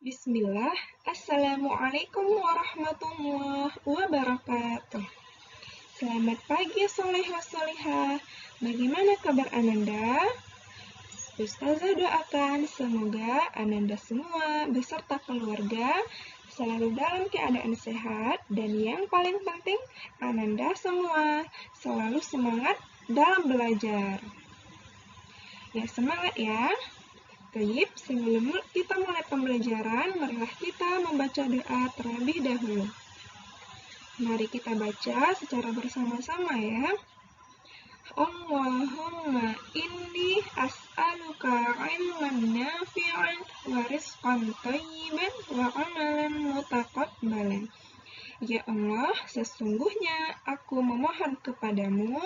Bismillah, Assalamualaikum warahmatullahi wabarakatuh. Selamat pagi solehah-solehah. Bagaimana kabar Ananda? Ustazah doakan semoga Ananda semua beserta keluarga selalu dalam keadaan sehat dan yang paling penting Ananda semua selalu semangat dalam belajar. Ya semangat ya. Baik, sebelum kita mulai pembelajaran, marilah kita membaca doa terlebih dahulu. Mari kita baca secara bersama-sama ya. Allahumma inni as'aluka ilman nafi'an wa rizqan thayyiban wa amalan mutaqabbalan. Ya Allah, sesungguhnya aku memohon kepadamu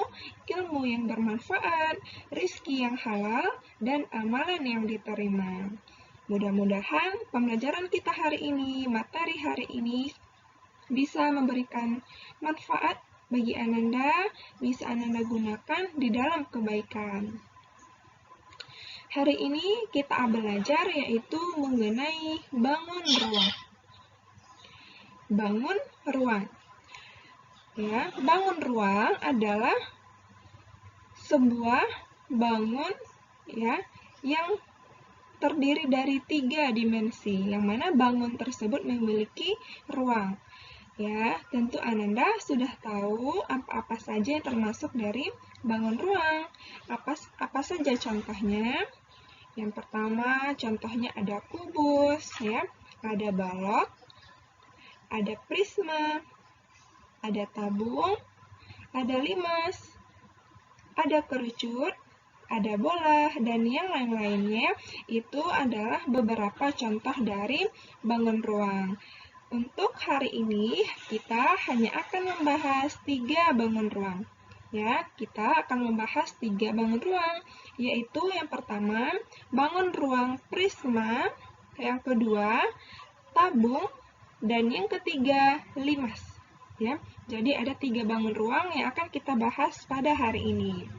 ilmu yang bermanfaat, rizki yang halal, dan amalan yang diterima. Mudah-mudahan pembelajaran kita hari ini, materi hari ini, bisa memberikan manfaat bagi Ananda, bisa Ananda gunakan di dalam kebaikan. Hari ini kita belajar yaitu mengenai bangun ruang. Bangun ruang. Ya, bangun ruang adalah sebuah bangun ya yang terdiri dari 3 dimensi, yang mana bangun tersebut memiliki ruang. Ya, tentu Ananda sudah tahu apa-apa saja yang termasuk dari bangun ruang. Apa saja contohnya? Yang pertama, contohnya ada kubus, ya, ada balok, ada prisma, ada tabung, ada limas, ada kerucut, ada bola, dan yang lain-lainnya. Itu adalah beberapa contoh dari bangun ruang. Untuk hari ini, kita hanya akan membahas 3 bangun ruang. Ya, kita akan membahas 3 bangun ruang, yaitu yang pertama, bangun ruang prisma, yang kedua, tabung, dan yang ketiga, limas. Ya, jadi ada 3 bangun ruang yang akan kita bahas pada hari ini.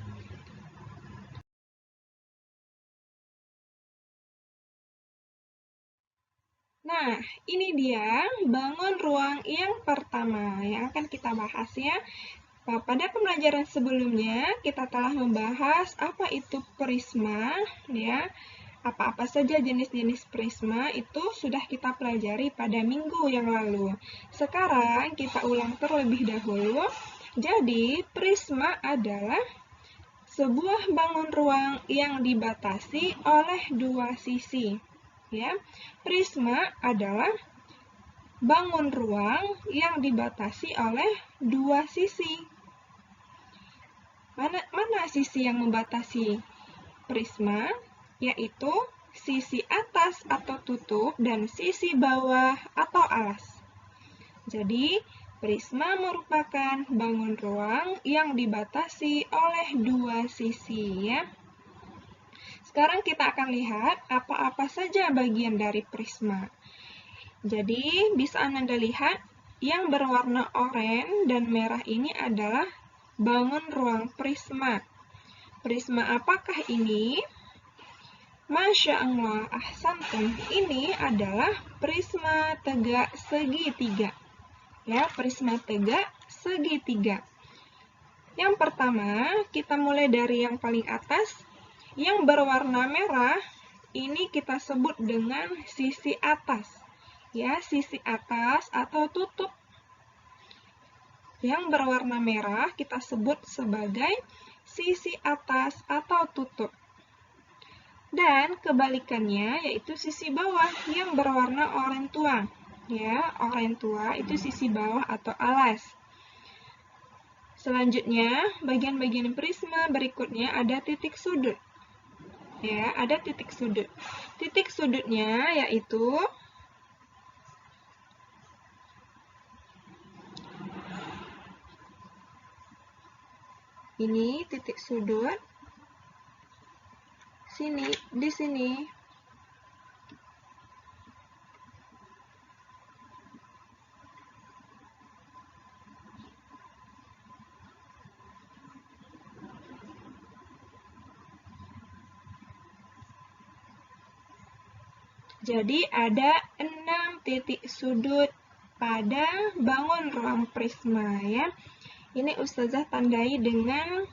Nah, ini dia bangun ruang yang pertama yang akan kita bahas ya. Pada pembelajaran sebelumnya, kita telah membahas apa itu prisma, ya. Apa-apa saja jenis-jenis prisma itu sudah kita pelajari pada minggu yang lalu. Sekarang kita ulang terlebih dahulu. Jadi, prisma adalah sebuah bangun ruang yang dibatasi oleh 2 sisi. Ya, prisma adalah bangun ruang yang dibatasi oleh 2 sisi. Mana sisi yang membatasi prisma? Yaitu sisi atas atau tutup dan sisi bawah atau alas. Jadi, prisma merupakan bangun ruang yang dibatasi oleh 2 sisi ya. Sekarang kita akan lihat apa-apa saja bagian dari prisma. Jadi, bisa Anda lihat yang berwarna oranye dan merah ini adalah bangun ruang prisma. Prisma apakah ini? Masya Allah, ahsantum. Ini adalah prisma tegak segitiga. Ya, prisma tegak segitiga. Yang pertama, kita mulai dari yang paling atas. Yang berwarna merah, ini kita sebut dengan sisi atas. Ya, sisi atas atau tutup. Yang berwarna merah kita sebut sebagai sisi atas atau tutup. Dan kebalikannya yaitu sisi bawah yang berwarna oranye tua. Ya, oranye tua itu sisi bawah atau alas. Selanjutnya, bagian-bagian prisma berikutnya ada titik sudut. Ya, ada titik sudut. Titik sudutnya yaitu ini titik sudut. Sini, di sini. Jadi ada 6 titik sudut pada bangun ruang prisma ya. Ini Ustazah tandai dengan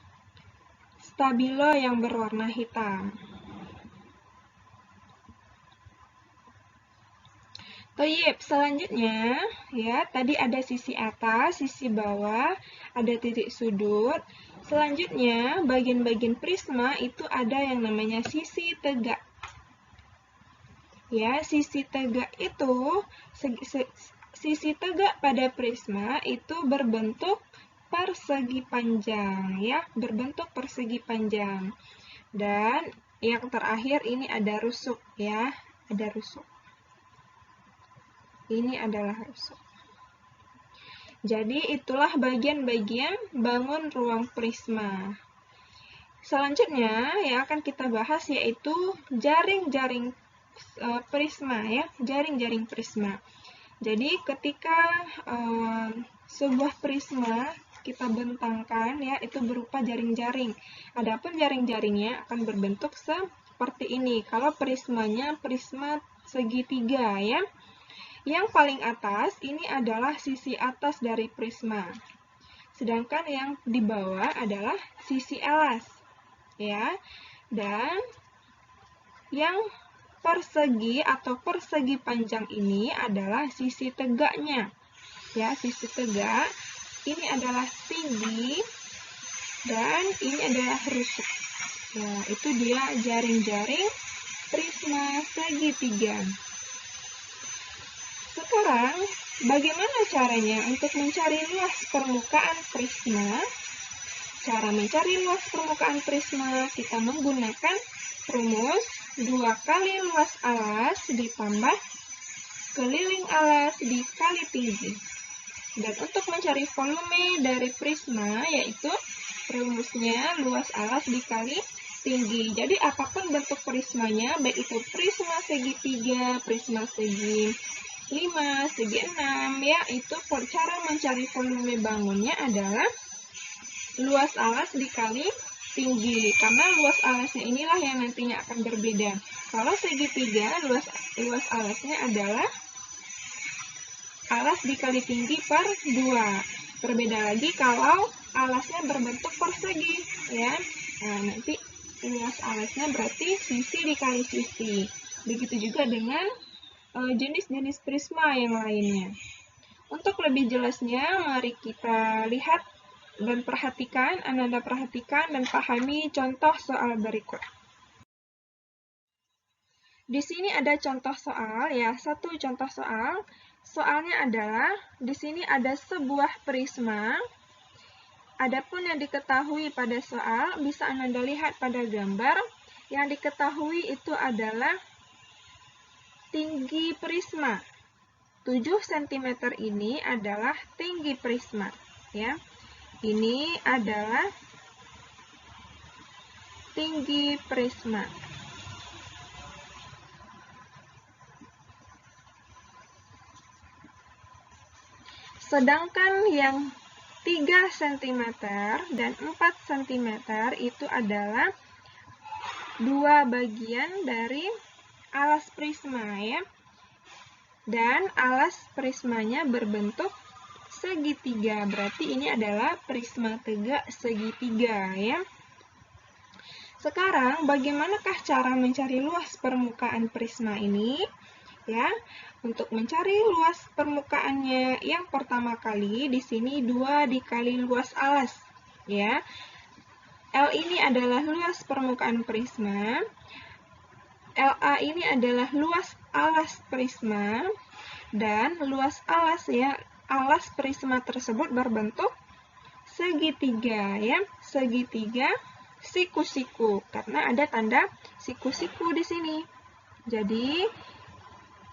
stabilo yang berwarna hitam. Toyib, selanjutnya ya, tadi ada sisi atas, sisi bawah, ada titik sudut. Selanjutnya, bagian-bagian prisma itu ada yang namanya sisi tegak. Ya, sisi tegak itu, sisi tegak pada prisma itu berbentuk persegi panjang, ya, berbentuk persegi panjang. Dan yang terakhir ini ada rusuk, ya, ada rusuk. Ini adalah rusuk. Jadi itulah bagian-bagian bangun ruang prisma. Selanjutnya yang akan kita bahas yaitu jaring-jaring prisma ya, jaring-jaring prisma. Jadi ketika sebuah prisma kita bentangkan ya, itu berupa jaring-jaring. Adapun jaring-jaringnya akan berbentuk seperti ini. Kalau prismanya prisma segitiga ya. Yang paling atas ini adalah sisi atas dari prisma. Sedangkan yang di bawah adalah sisi alas. Ya. Dan yang persegi atau persegi panjang ini adalah sisi tegaknya. Ya, sisi tegak ini adalah tinggi dan ini adalah rusuk. Nah, itu dia jaring-jaring prisma segitiga. Sekarang, bagaimana caranya untuk mencari luas permukaan prisma? Cara mencari luas permukaan prisma, kita menggunakan rumus 2 kali luas alas ditambah keliling alas dikali tinggi. Dan untuk mencari volume dari prisma, yaitu rumusnya luas alas dikali tinggi. Jadi apapun bentuk prismanya, baik itu prisma segitiga, prisma segi 5, segi 6, ya, itu cara mencari volume bangunnya adalah luas alas dikali tinggi, karena luas alasnya inilah yang nantinya akan berbeda. Kalau segitiga, luas alasnya adalah alas dikali tinggi per 2. Berbeda lagi kalau alasnya berbentuk persegi, ya. Nah, nanti luas alasnya berarti sisi dikali sisi. Begitu juga dengan jenis-jenis prisma yang lainnya. Untuk lebih jelasnya, mari kita lihat dan perhatikan, Anda perhatikan dan pahami contoh soal berikut. Di sini ada contoh soal, ya, satu contoh soal. Soalnya adalah, di sini ada sebuah prisma. Adapun yang diketahui pada soal, bisa Anda lihat pada gambar. Yang diketahui itu adalah tinggi prisma. 7 cm ini adalah tinggi prisma, ya. Ini adalah tinggi prisma. Sedangkan yang 3 cm dan 4 cm itu adalah 2 bagian dari alas prisma, ya. Dan alas prismanya berbentuk segitiga, berarti ini adalah prisma tegak segitiga, ya. Sekarang, bagaimanakah cara mencari luas permukaan prisma ini? Ya, untuk mencari luas permukaannya, yang pertama kali di sini 2 dikali luas alas, ya. L ini adalah luas permukaan prisma. LA ini adalah luas alas prisma, dan luas alas, ya, alas prisma tersebut berbentuk segitiga, ya, segitiga siku-siku, karena ada tanda siku-siku di sini. Jadi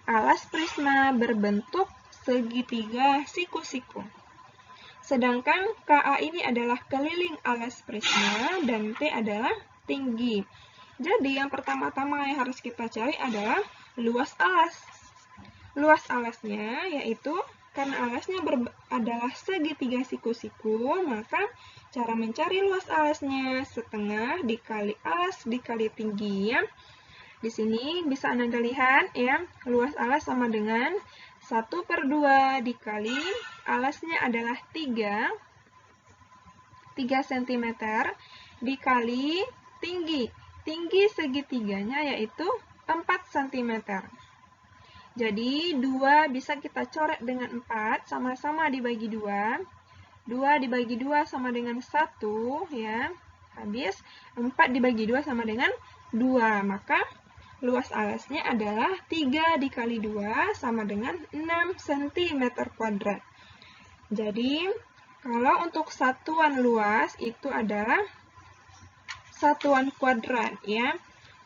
alas prisma berbentuk segitiga siku-siku. Sedangkan KA ini adalah keliling alas prisma dan T adalah tinggi. Jadi yang pertama-tama yang harus kita cari adalah luas alas. Luas alasnya yaitu karena alasnya adalah segitiga siku-siku, maka cara mencari luas alasnya setengah dikali alas dikali tinggi, ya. Di sini bisa Anda lihat ya, luas alas sama dengan 1/2 dikali alasnya adalah 3 cm dikali tinggi. Tinggi segitiganya yaitu 4 cm. Jadi 2 bisa kita coret dengan 4, sama-sama dibagi 2. 2 dibagi 2 sama dengan 1 ya. Habis 4 dibagi 2 sama dengan 2. Maka luas alasnya adalah 3 dikali 2 sama dengan 6 cm². Jadi kalau untuk satuan luas itu adalah satuan kuadrat ya.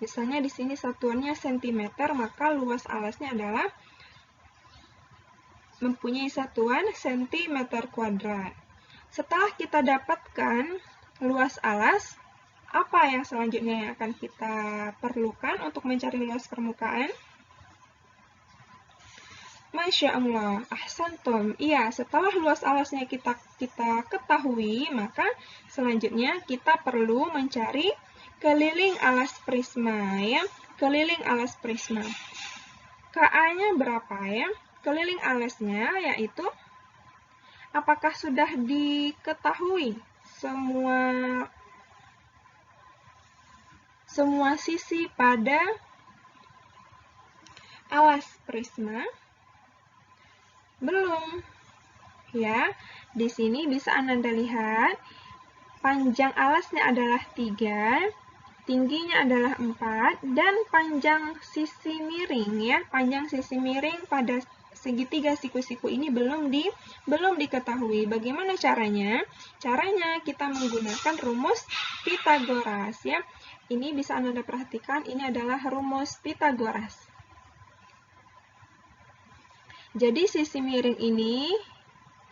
Misalnya di sini satuannya cm, maka luas alasnya adalah mempunyai satuan cm². Setelah kita dapatkan luas alas, apa yang selanjutnya yang akan kita perlukan untuk mencari luas permukaan? Masya Allah, ahsantum. Iya, setelah luas alasnya kita ketahui, maka selanjutnya kita perlu mencari keliling alas prisma ya. Keliling alas prisma. KA-nya berapa ya? Keliling alasnya yaitu, apakah sudah diketahui semua sisi pada alas prisma? Belum. Ya, di sini bisa Anda lihat panjang alasnya adalah 3, tingginya adalah 4, dan panjang sisi miring ya. Panjang sisi miring pada segitiga siku-siku ini belum diketahui. Bagaimana caranya? Caranya kita menggunakan rumus Pythagoras ya. Ini bisa Anda perhatikan, ini adalah rumus Pythagoras. Jadi sisi miring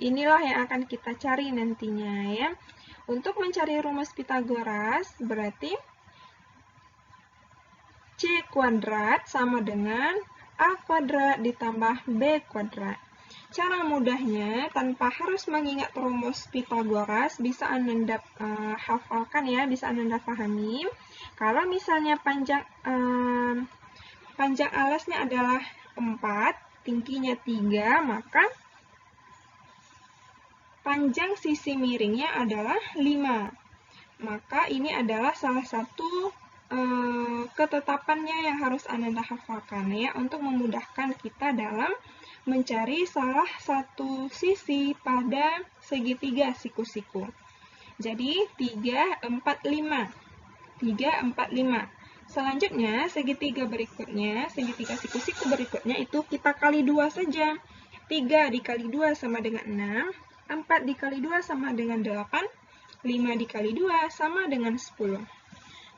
inilah yang akan kita cari nantinya ya. Untuk mencari rumus Pythagoras berarti C kuadrat sama dengan A kuadrat ditambah B kuadrat. Cara mudahnya tanpa harus mengingat rumus Pythagoras bisa Anda hafalkan ya, bisa Anda pahami. Kalau misalnya panjang alasnya adalah 4, tingginya 3, maka panjang sisi miringnya adalah 5. Maka ini adalah salah satu ketetapannya yang harus Anda hafalkan ya, untuk memudahkan kita dalam mencari salah satu sisi pada segitiga siku-siku. Jadi 3, 4, 5. 3, 4, 5. Selanjutnya, segitiga siku-siku berikutnya itu kita kali 2 saja. 3 dikali 2 sama dengan 6, 4 dikali 2 sama dengan 8, 5 dikali 2 sama dengan 10.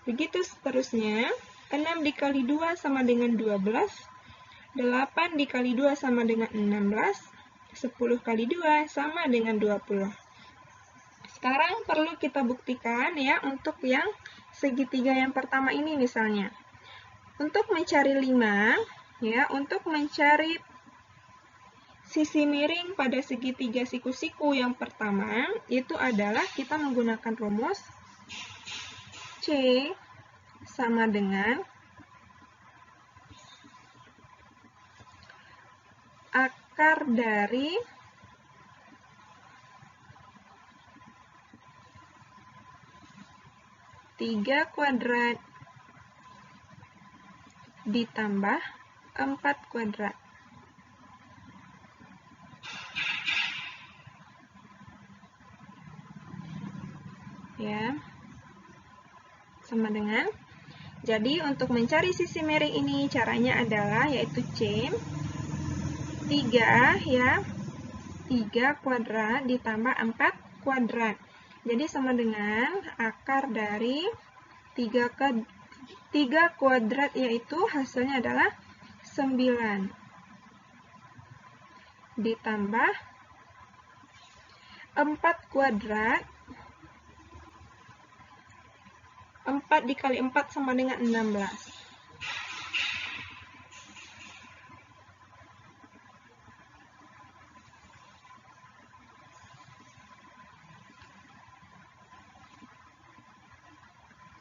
Begitu seterusnya, 6 dikali 2 sama dengan 12, 8 dikali 2 sama dengan 16, 10 kali 2 sama dengan 20. Sekarang perlu kita buktikan ya untuk yang segitiga yang pertama ini misalnya. Untuk mencari 5, ya, untuk mencari sisi miring pada segitiga siku-siku yang pertama, itu adalah kita menggunakan rumus C sama dengan akar dari tiga kuadrat ditambah 4 kuadrat. Ya, sama dengan, jadi untuk mencari sisi miring ini caranya adalah yaitu C 3 ya, 3 kuadrat ditambah 4 kuadrat. Jadi sama dengan akar dari 3 kuadrat, yaitu hasilnya adalah 9 ditambah 4 kuadrat. 4 dikali 4 sama dengan 16.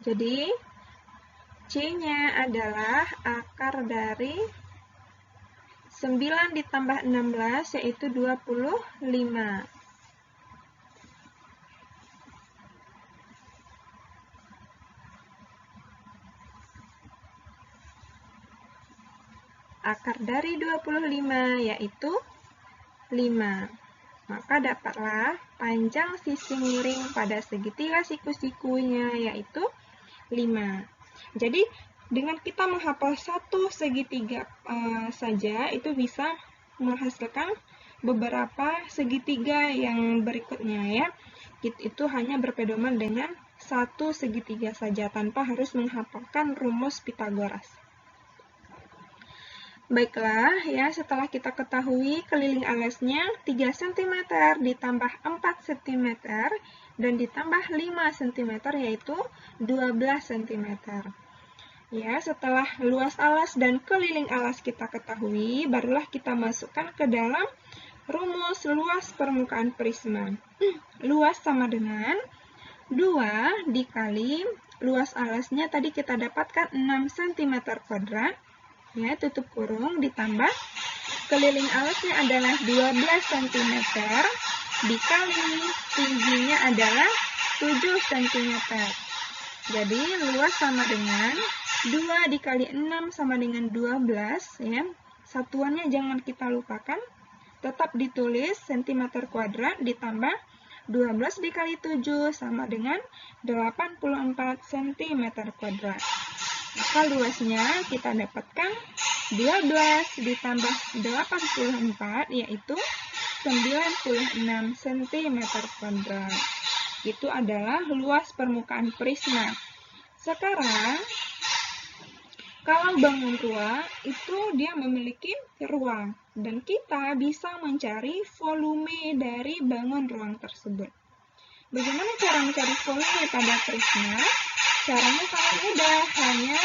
Jadi, C C-nya adalah akar dari 9 ditambah 16, yaitu 25. Akar dari 25 yaitu 5. Maka dapatlah panjang sisi miring pada segitiga siku-sikunya yaitu 5. Jadi dengan kita menghafal satu segitiga saja itu bisa menghasilkan beberapa segitiga yang berikutnya ya. Itu hanya berpedoman dengan satu segitiga saja tanpa harus menghafalkan rumus Pitagoras. Baiklah, ya setelah kita ketahui keliling alasnya 3 cm ditambah 4 cm dan ditambah 5 cm yaitu 12 cm. Ya, setelah luas alas dan keliling alas kita ketahui, barulah kita masukkan ke dalam rumus luas permukaan prisma. Luas sama dengan 2 dikali luas alasnya tadi kita dapatkan 6 cm kuadrat. Ya, tutup kurung ditambah keliling alasnya adalah 12 cm dikali tingginya adalah 7 cm. Jadi luas sama dengan 2 dikali 6 sama dengan 12 ya. Satuannya jangan kita lupakan. Tetap ditulis cm kuadrat ditambah 12 dikali 7 sama dengan 84 cm kuadrat. Maka luasnya kita dapatkan 12 ditambah 84 yaitu 96 cm kuadrat. Itu adalah luas permukaan prisma. Sekarang, kalau bangun ruang itu dia memiliki ruang dan kita bisa mencari volume dari bangun ruang tersebut. Bagaimana cara mencari volume pada prisma? Caranya sangat mudah, hanya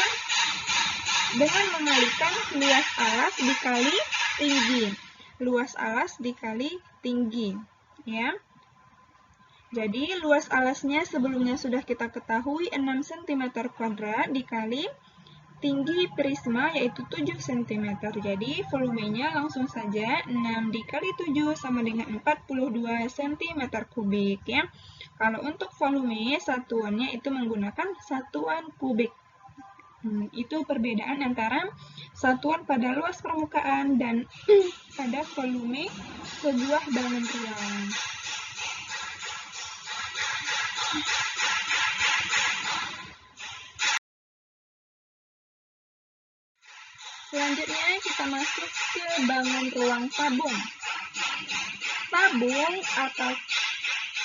dengan mengalikan luas alas dikali tinggi. Luas alas dikali tinggi, ya. Jadi luas alasnya sebelumnya sudah kita ketahui 6 cm kuadrat dikali tinggi prisma yaitu 7 cm. Jadi volumenya langsung saja 6 dikali 7 sama dengan 42 cm kubik ya. Kalau untuk volume satuannya itu menggunakan satuan kubik. Itu perbedaan antara satuan pada luas permukaan dan pada volume sebuah bangun ruang. Selanjutnya kita masuk ke bangun ruang tabung. Tabung atau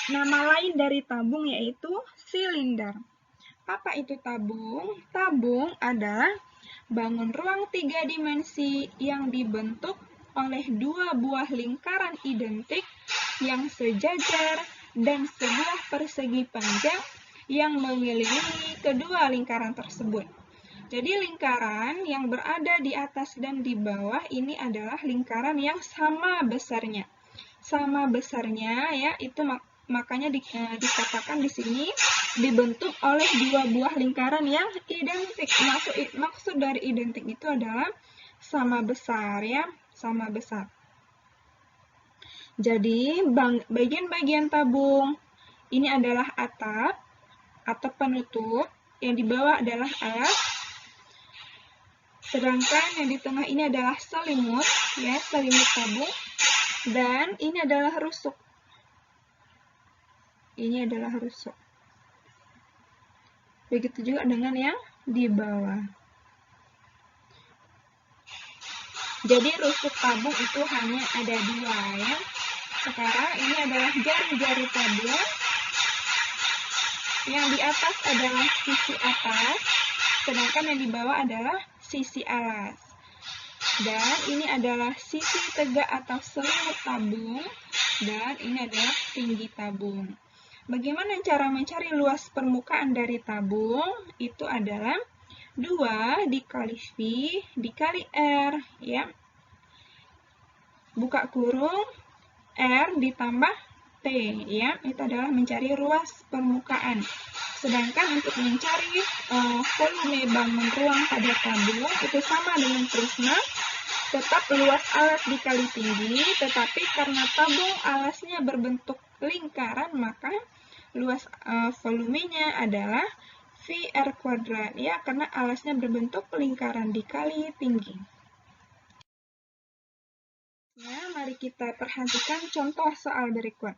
nama lain dari tabung yaitu silinder. Apa itu tabung? Tabung adalah bangun ruang 3 dimensi yang dibentuk oleh 2 buah lingkaran identik yang sejajar dan sebuah persegi panjang yang mengelilingi kedua lingkaran tersebut. Jadi lingkaran yang berada di atas dan di bawah ini adalah lingkaran yang sama besarnya. Sama besarnya ya, itu makanya dikatakan di sini dibentuk oleh 2 buah lingkaran yang identik. Maksud dari identik itu adalah sama besar ya, sama besar. Jadi bagian-bagian tabung ini adalah atap atau penutup, yang di bawah adalah alas, sedangkan yang di tengah ini adalah selimut ya, selimut tabung, dan ini adalah rusuk. Ini adalah rusuk. Begitu juga dengan yang di bawah. Jadi rusuk tabung itu hanya ada 2 ya. Sekarang ini adalah jari-jari tabung. Yang di atas adalah sisi atas, sedangkan yang di bawah adalah sisi alas. Dan ini adalah sisi tegak atau selimut tabung, dan ini adalah tinggi tabung. Bagaimana cara mencari luas permukaan dari tabung? Itu adalah 2 dikali V dikali R, ya. Buka kurung, R ditambah T ya, itu adalah mencari ruas permukaan. Sedangkan untuk mencari volume bangun ruang pada tabung itu sama dengan prisma, tetap luas alas dikali tinggi, tetapi karena tabung alasnya berbentuk lingkaran, maka luas volumenya adalah VR kuadrat, ya, karena alasnya berbentuk lingkaran dikali tinggi. Nah, mari kita perhatikan contoh soal berikut.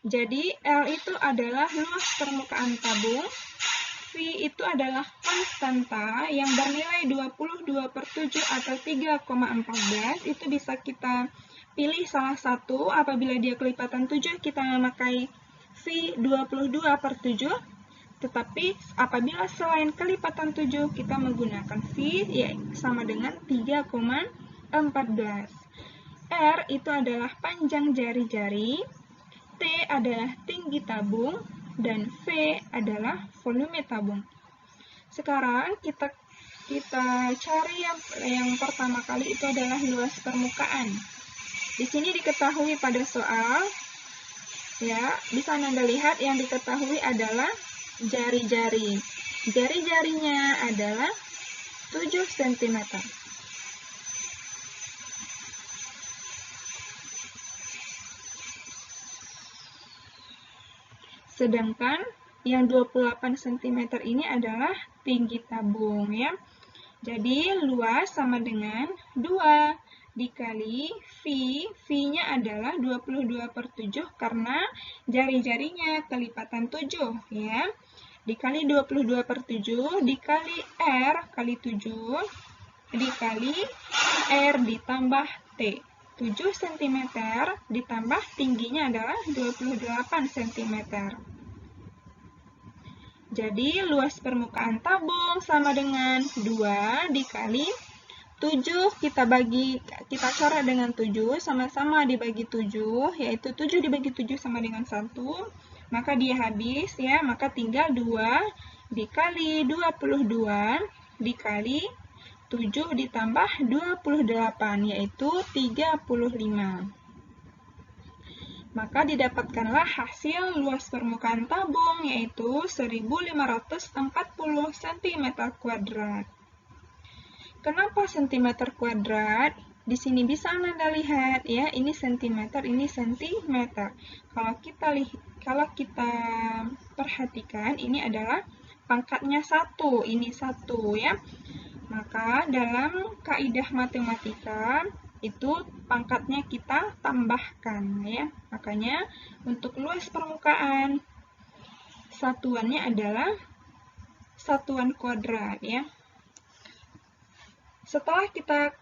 Jadi, L itu adalah luas permukaan tabung, V itu adalah konstanta yang bernilai 22/7 atau 3,14. Itu bisa kita pilih salah satu. Apabila dia kelipatan 7, kita memakai V 22/7. Tetapi apabila selain kelipatan 7, kita menggunakan V, ya, sama dengan 3,14. R itu adalah panjang jari-jari, T adalah tinggi tabung, dan V adalah volume tabung. Sekarang kita cari yang pertama kali, itu adalah luas permukaan. Di sini diketahui pada soal, ya, bisa Anda lihat yang diketahui adalah jari-jari. Jari-jarinya adalah 7 cm. Sedangkan yang 28 cm ini adalah tinggi tabung, ya. Jadi luas sama dengan 2 dikali V. V-nya adalah 22/7 karena jari-jarinya kelipatan 7, ya. Dikali 22/7 dikali R kali 7 dikali R ditambah T. 7 cm ditambah tingginya adalah 28 cm. Jadi, luas permukaan tabung sama dengan 2 dikali 7, kita coret dengan 7, sama-sama dibagi 7, yaitu 7 dibagi 7 sama dengan 1, maka dia habis, ya, maka tinggal 2 dikali 22 dikali 7 ditambah 28, yaitu 35. Maka didapatkanlah hasil luas permukaan tabung, yaitu 1540 cm². Kenapa cm²? Di sini bisa Anda lihat, ya, ini cm, ini cm. Kalau kita perhatikan, ini adalah pangkatnya 1, ini 1, ya. Maka dalam kaidah matematika itu pangkatnya kita tambahkan, ya. Makanya untuk luas permukaan satuannya adalah satuan kuadrat, ya. Setelah kita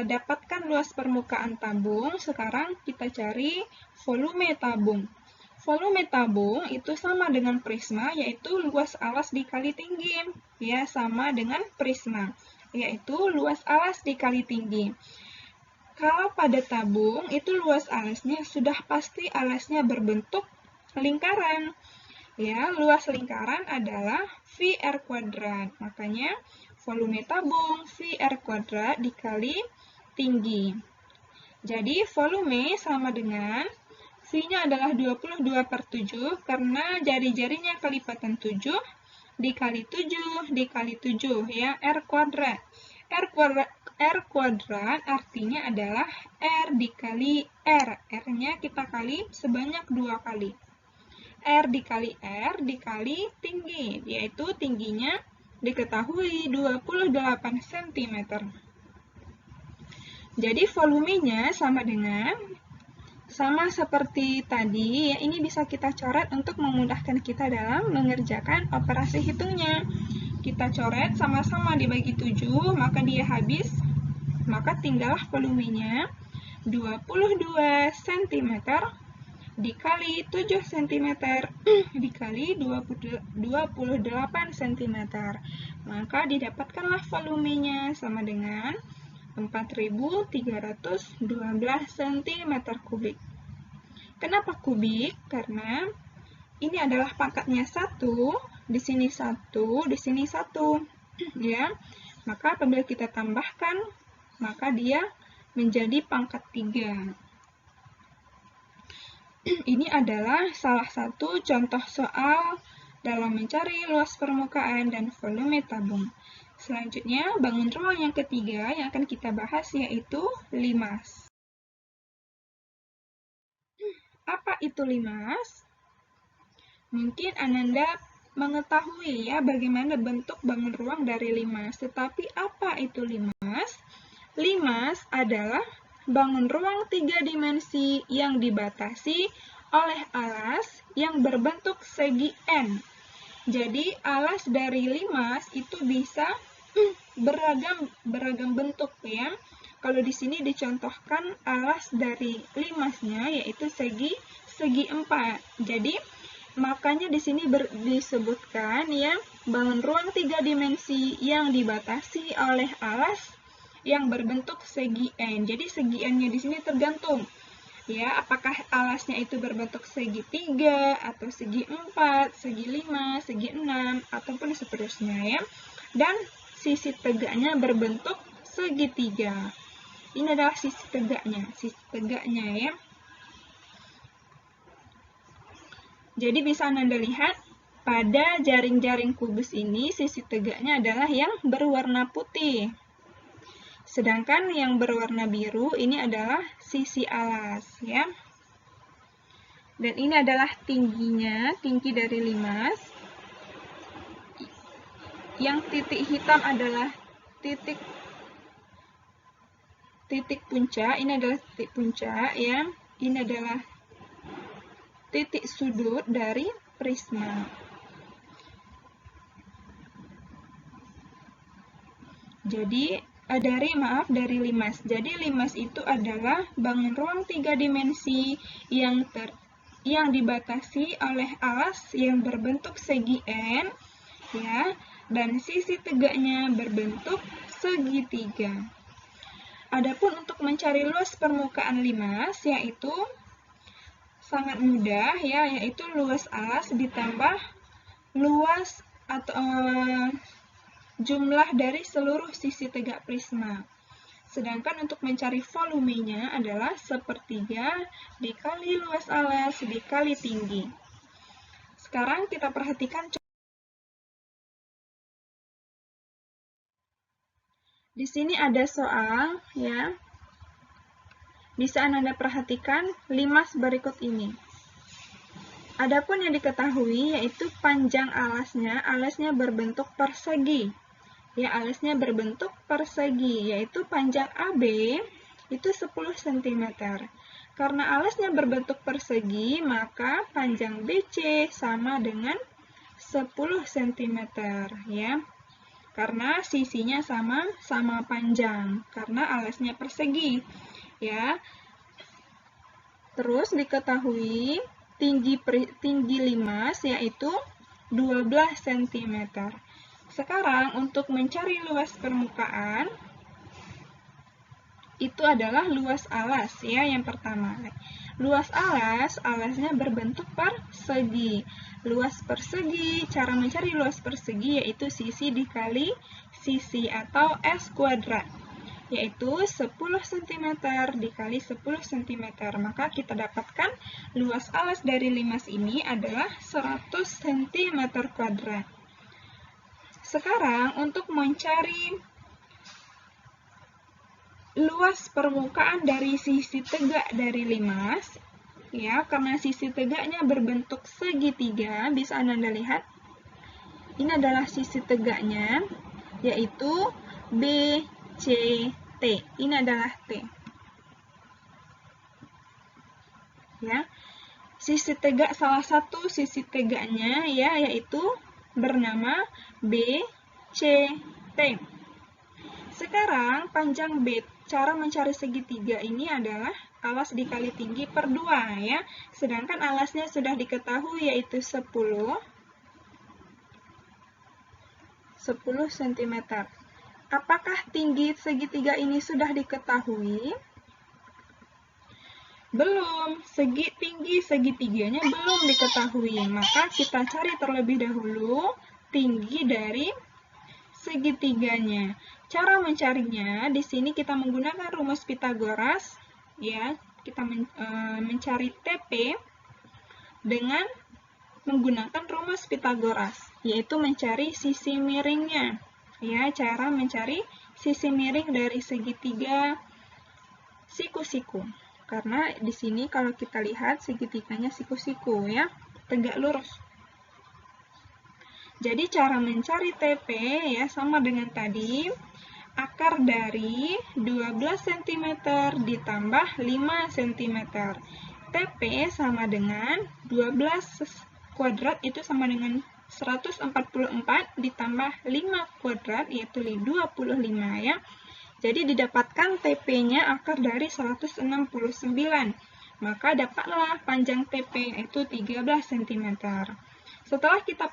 dapatkan luas permukaan tabung, sekarang kita cari volume tabung. Volume tabung itu sama dengan prisma, yaitu luas alas dikali tinggi, ya, sama dengan prisma, yaitu luas alas dikali tinggi. Kalau pada tabung, itu luas alasnya sudah pasti alasnya berbentuk lingkaran, ya. Luas lingkaran adalah VR kuadrat, makanya volume tabung VR kuadrat dikali tinggi. Jadi volume sama dengan V-nya adalah 22/7 karena jari-jarinya kelipatan 7 dikali 7 dikali 7, ya, R kuadrat. R kuadrat artinya adalah R dikali R. R-nya kita kali sebanyak 2 kali. R dikali R dikali tinggi, yaitu tingginya diketahui 28 cm. Jadi volumenya sama seperti tadi, ya, ini bisa kita coret untuk memudahkan kita dalam mengerjakan operasi hitungnya. Kita coret sama-sama dibagi 7, maka dia habis, maka tinggallah volumenya 22 cm dikali 7 cm dikali 28 cm. Maka didapatkanlah volumenya sama dengan 4.312 cm3. Kenapa kubik? Karena ini adalah pangkatnya 1, di sini 1, di sini 1, ya. Maka apabila kita tambahkan, maka dia menjadi pangkat 3. ini adalah salah satu contoh soal dalam mencari luas permukaan dan volume tabung. Selanjutnya, bangun ruang yang ketiga yang akan kita bahas yaitu limas. Apa itu limas? Mungkin Ananda mengetahui ya bagaimana bentuk bangun ruang dari limas. Tetapi apa itu limas? Limas adalah bangun ruang 3 dimensi yang dibatasi oleh alas yang berbentuk segi N. Jadi alas dari limas itu bisa beragam bentuk ya. Kalau di sini dicontohkan alas dari limasnya yaitu segi 4. Jadi makanya di sini disebutkan ya bangun ruang 3 dimensi yang dibatasi oleh alas yang berbentuk segi N. Jadi segi N-nya di sini tergantung ya, apakah alasnya itu berbentuk segi 3 atau segi 4, segi 5, segi 6 ataupun seterusnya ya. Dan sisi tegaknya berbentuk segitiga. Ini adalah sisi tegaknya ya. Jadi bisa Anda lihat pada jaring-jaring kubus ini sisi tegaknya adalah yang berwarna putih. Sedangkan yang berwarna biru ini adalah sisi alas ya. Dan ini adalah tingginya, tinggi dari limas. Yang titik hitam adalah titik puncak, ini adalah titik puncak ya. Ini adalah titik sudut dari prisma. Jadi dari limas. Jadi limas itu adalah bangun ruang 3 dimensi yang dibatasi oleh alas yang berbentuk segi N ya, dan sisi tegaknya berbentuk segitiga. Adapun untuk mencari luas permukaan limas yaitu sangat mudah ya, yaitu luas alas ditambah luas atau jumlah dari seluruh sisi tegak prisma. Sedangkan untuk mencari volumenya adalah 1/3 dikali luas alas dikali tinggi. Sekarang kita perhatikan. Di sini ada soal ya. Bisa Anda perhatikan limas berikut ini. Adapun yang diketahui yaitu panjang alasnya berbentuk persegi. Ya, alasnya berbentuk persegi, yaitu panjang AB itu 10 cm. Karena alasnya berbentuk persegi, maka panjang BC sama dengan 10 cm, ya. Karena sisinya sama panjang, karena alasnya persegi, ya. Terus diketahui tinggi limas yaitu 12 cm. Sekarang untuk mencari luas permukaan itu adalah luas alas ya yang pertama. Luas alasnya berbentuk persegi. Luas persegi, cara mencari luas persegi yaitu sisi dikali sisi atau S kuadrat. Yaitu 10 cm dikali 10 cm. Maka kita dapatkan luas alas dari limas ini adalah 100 cm kuadrat. Sekarang untuk mencari luas permukaan dari sisi tegak dari limas, ya, karena sisi tegaknya berbentuk segitiga, bisa Anda lihat. Ini adalah sisi tegaknya, yaitu BCT. Ini adalah T. Ya. Sisi tegak salah satu sisi tegaknya ya yaitu bernama BCT. Sekarang panjang B, cara mencari segitiga ini adalah alas dikali tinggi per 2 ya. Sedangkan alasnya sudah diketahui yaitu 10 cm. Apakah tinggi segitiga ini sudah diketahui? Belum, tinggi segitiganya belum diketahui. Maka kita cari terlebih dahulu tinggi dari segitiganya. Cara mencarinya, di sini kita menggunakan rumus Pythagoras, ya. Kita mencari TP dengan menggunakan rumus Pythagoras, yaitu mencari sisi miringnya. Ya, cara mencari sisi miring dari segitiga siku-siku. Karena di sini kalau kita lihat segitiganya siku-siku ya, tegak lurus. Jadi cara mencari TP ya sama dengan tadi, akar dari 12 cm ditambah 5 cm. TP sama dengan 12 kuadrat itu sama dengan 144 ditambah 5 kuadrat yaitu 25 ya. Jadi didapatkan TP-nya akar dari 169. Maka dapatlah panjang TP yaitu 13 cm. Setelah kita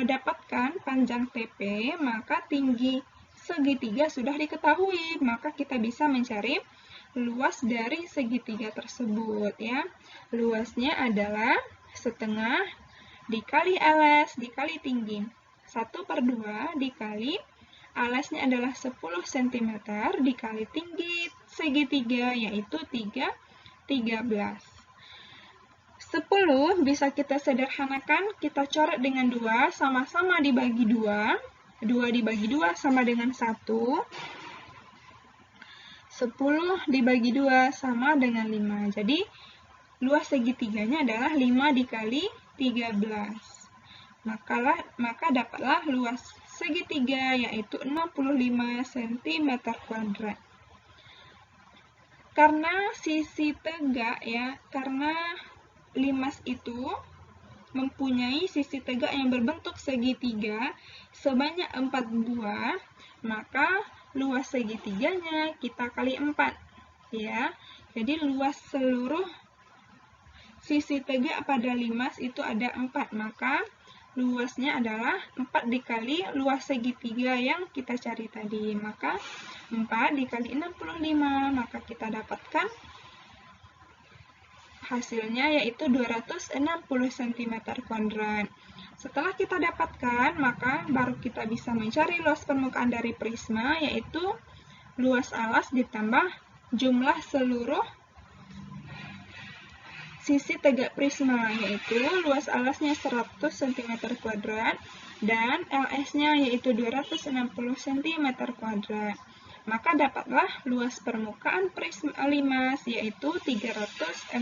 dapatkan panjang TP, maka tinggi segitiga sudah diketahui, maka kita bisa mencari luas dari segitiga tersebut ya. Luasnya adalah setengah dikali alas dikali tinggi. 1/2 dikali alasnya adalah 10 cm dikali tinggi segitiga yaitu 13. 10 bisa kita sederhanakan, kita coret dengan 2, sama-sama dibagi 2. 2 dibagi 2 sama dengan 1. 10 dibagi 2 sama dengan 5. Jadi, luas segitiganya adalah 5 dikali 13. Maka dapatlah luas segitiga, yaitu 65 cm². Karena sisi tegak ya, karena limas itu mempunyai sisi tegak yang berbentuk segitiga sebanyak 4 buah, maka luas segitiganya kita kali 4 ya. Jadi luas seluruh sisi tegak pada limas itu ada 4, maka luasnya adalah 4 dikali luas segitiga yang kita cari tadi. Maka 4 dikali 65, maka kita dapatkan hasilnya yaitu 260 cm². Setelah kita dapatkan, maka baru kita bisa mencari luas permukaan dari prisma, yaitu luas alas ditambah jumlah seluruh sisi tegak prisma, yaitu luas alasnya 100 cm² dan LS-nya yaitu 260 cm². Maka dapatlah luas permukaan prisma limas yaitu 360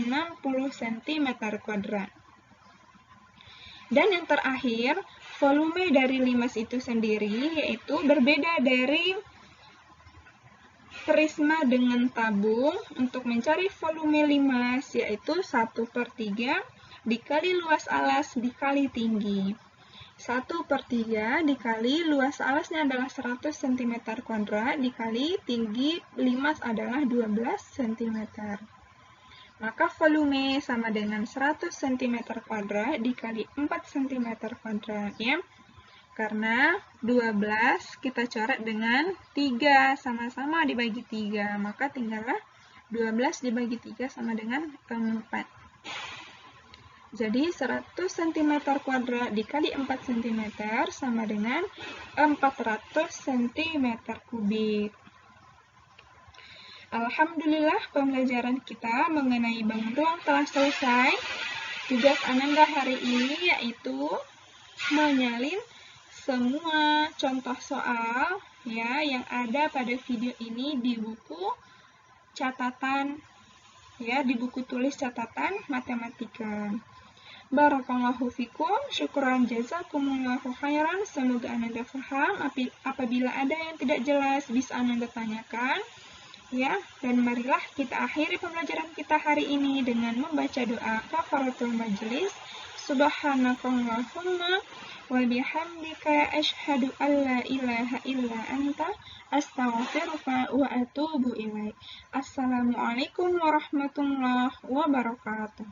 cm². Dan yang terakhir, volume dari limas itu sendiri yaitu berbeda dari prisma dengan tabung. Untuk mencari volume limas yaitu 1/3 dikali luas alas dikali tinggi. 1/3 dikali luas alasnya adalah 100 cm² dikali tinggi limas adalah 12 cm. Maka volume sama dengan 100 cm² dikali 4 cm² ya. Karena 12 kita coret dengan 3, sama-sama dibagi 3, maka tinggallah 12 dibagi 3 sama dengan 4. Jadi 100 cm² dikali 4 cm sama dengan 400 cm3. Alhamdulillah pembelajaran kita mengenai bangun ruang telah selesai. Tugas Ananda hari ini yaitu menyalin semua contoh soal ya yang ada pada video ini di buku catatan ya, di buku tulis catatan matematika. Barakallahu fikum, syukran jazakumullahu khairan. Semoga Ananda paham. Apabila ada yang tidak jelas bisa Ananda tanyakan ya. Dan marilah kita akhiri pembelajaran kita hari ini dengan membaca doa kafaratul majlis. Subhanakallahumma wa bihamdika asyhadu an la ilaha illa anta astaghfiruka wa atubu ilaik. Assalamualaikum warahmatullahi wabarakatuh.